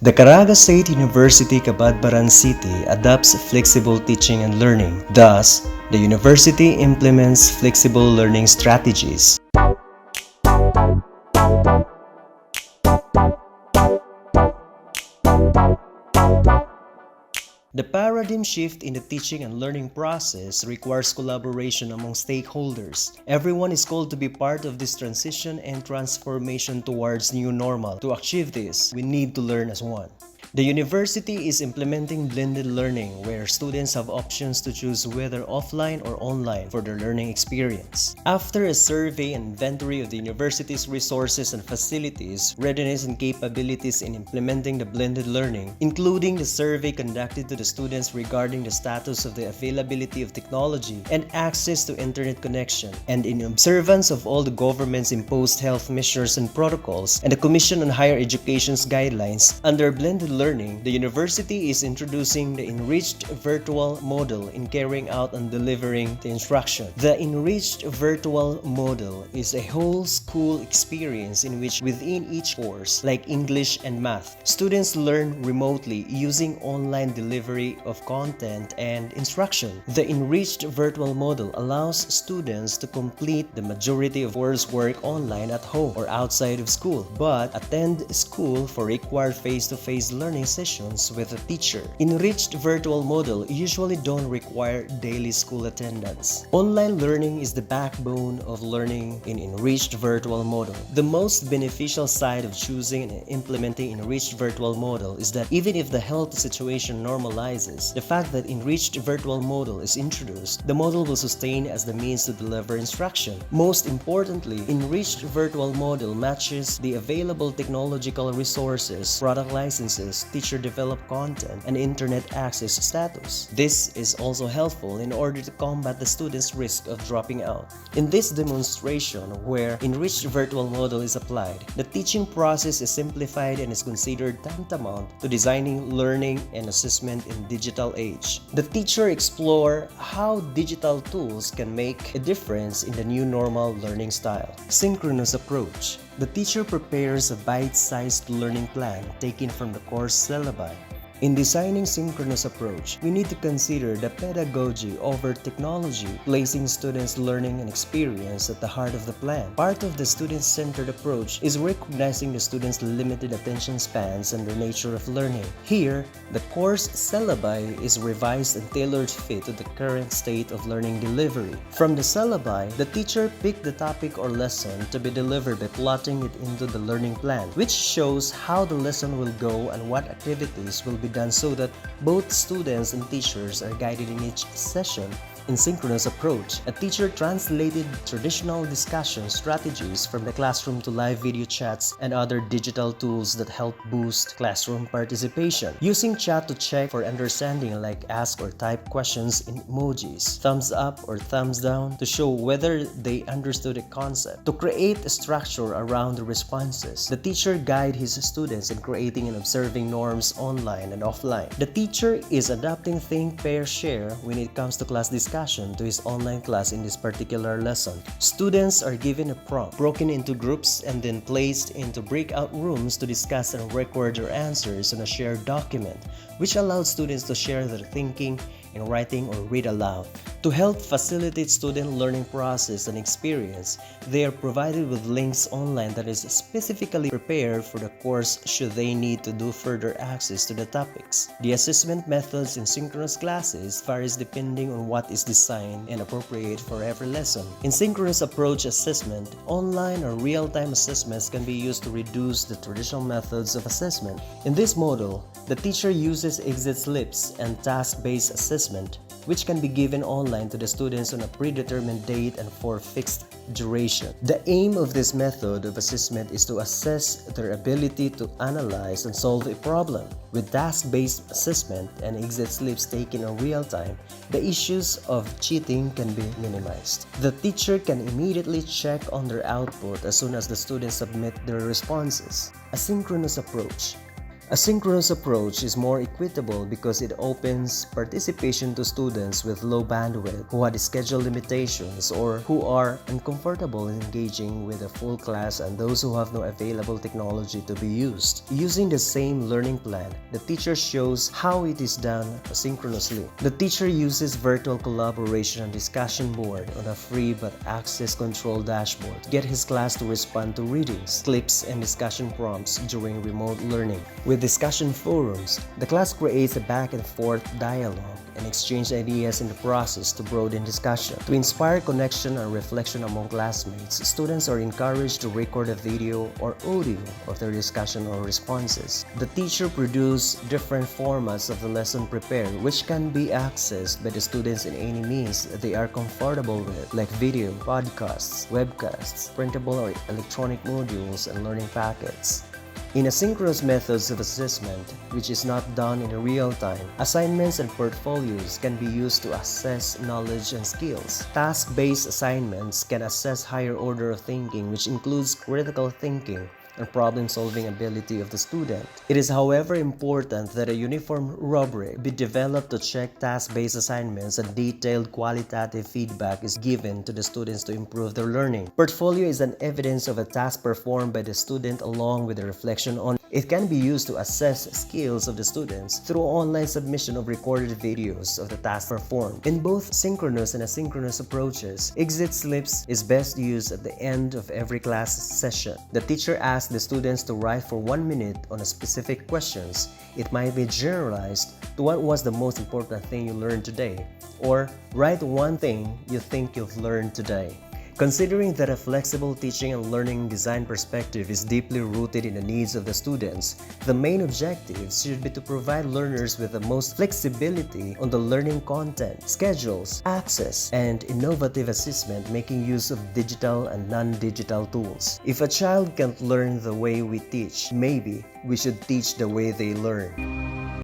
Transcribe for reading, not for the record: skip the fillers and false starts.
The Caraga State University Cabadbaran City adopts flexible teaching and learning. Thus, the university implements flexible learning strategies. The paradigm shift in the teaching and learning process requires collaboration among stakeholders. Everyone is called to be part of this transition and transformation towards new normal. To achieve this, we need to learn as one. The university is implementing blended learning where students have options to choose whether offline or online for their learning experience. After a survey and inventory of the university's resources and facilities, readiness and capabilities in implementing the blended learning, including the survey conducted to the students regarding the status of the availability of technology and access to internet connection, and in observance of all the government's imposed health measures and protocols and the Commission on Higher Education's guidelines, under blended learning, the university is introducing the enriched virtual model in carrying out and delivering the instruction. The enriched virtual model is a whole school experience in which within each course, like English and math, students learn remotely using online delivery of content and instruction. The enriched virtual model allows students to complete the majority of coursework online at home or outside of school, but attend school for required face-to-face learning sessions with a teacher. Enriched virtual model usually don't require daily school attendance. Online learning is the backbone of learning in enriched virtual model. The most beneficial side of choosing and implementing enriched virtual model is that even if the health situation normalizes, the fact that enriched virtual model is introduced, the model will sustain as the means to deliver instruction. Most importantly, enriched virtual model matches the available technological resources, product licenses, teacher-developed content, and internet access status. This is also helpful in order to combat the students' risk of dropping out. In this demonstration, where enriched virtual model is applied, the teaching process is simplified and is considered tantamount to designing learning and assessment in digital age. The teacher explores how digital tools can make a difference in the new normal learning style. Synchronous approach. The teacher prepares a bite-sized learning plan taken from the course syllabi. In designing synchronous approach, we need to consider the pedagogy over technology, placing students' learning and experience at the heart of the plan. Part of the student-centered approach is recognizing the students' limited attention spans and the nature of learning. Here, the course syllabi is revised and tailored fit to the current state of learning delivery. From the syllabi, the teacher picked the topic or lesson to be delivered by plotting it into the learning plan, which shows how the lesson will go and what activities will be done so that both students and teachers are guided in each session. In synchronous approach, a teacher translated traditional discussion strategies from the classroom to live video chats and other digital tools that help boost classroom participation. Using chat to check for understanding, like ask or type questions in emojis, thumbs up or thumbs down to show whether they understood a concept. To create a structure around the responses, the teacher guides his students in creating and observing norms online and offline. The teacher is adapting think, pair, share when it comes to class discussion to his online class in this particular lesson. Students are given a prompt, broken into groups, and then placed into breakout rooms to discuss and record their answers on a shared document, which allows students to share their thinking in writing or read aloud. To help facilitate student learning process and experience, they are provided with links online that is specifically prepared for the course should they need to do further access to the topics. The assessment methods in synchronous classes varies depending on what is designed and appropriate for every lesson. In synchronous approach assessment, online or real-time assessments can be used to reduce the traditional methods of assessment. In this model, the teacher uses exit slips and task-based assessment, which can be given online to the students on a predetermined date and for fixed duration. The aim of this method of assessment is to assess their ability to analyze and solve a problem. With task-based assessment and exit slips taken in real time, the issues of cheating can be minimized. The teacher can immediately check on their output as soon as the students submit their responses. Asynchronous approach. A synchronous approach is more equitable because it opens participation to students with low bandwidth, who had schedule limitations, or who are uncomfortable in engaging with a full class, and those who have no available technology to be used. Using the same learning plan, the teacher shows how it is done asynchronously. The teacher uses virtual collaboration and discussion board on a free but access-controlled dashboard to get his class to respond to readings, clips, and discussion prompts during remote learning. With discussion forums, the class creates a back and forth dialogue and exchange ideas in the process to broaden discussion. To inspire connection and reflection among classmates, students are encouraged to record a video or audio of their discussion or responses. The teacher produces different formats of the lesson prepared, which can be accessed by the students in any means they are comfortable with, like video, podcasts, webcasts, printable or electronic modules, and learning packets. In asynchronous methods of assessment, which is not done in real time, assignments and portfolios can be used to assess knowledge and skills. Task-based assignments can assess higher order of thinking, which includes critical thinking and problem-solving ability of the student. It is, however, important that a uniform rubric be developed to check task-based assignments, and detailed qualitative feedback is given to the students to improve their learning. Portfolio is an evidence of a task performed by the student along with a reflection on it. It can be used to assess skills of the students through online submission of recorded videos of the task performed. In both synchronous and asynchronous approaches, exit slips is best used at the end of every class session. The teacher asks the students to write for 1 minute on a specific questions. It might be generalized to what was the most important thing you learned today, or write one thing you think you've learned today. Considering that a flexible teaching and learning design perspective is deeply rooted in the needs of the students, the main objectives should be to provide learners with the most flexibility on the learning content, schedules, access, and innovative assessment, making use of digital and non-digital tools. If a child can't learn the way we teach, maybe we should teach the way they learn.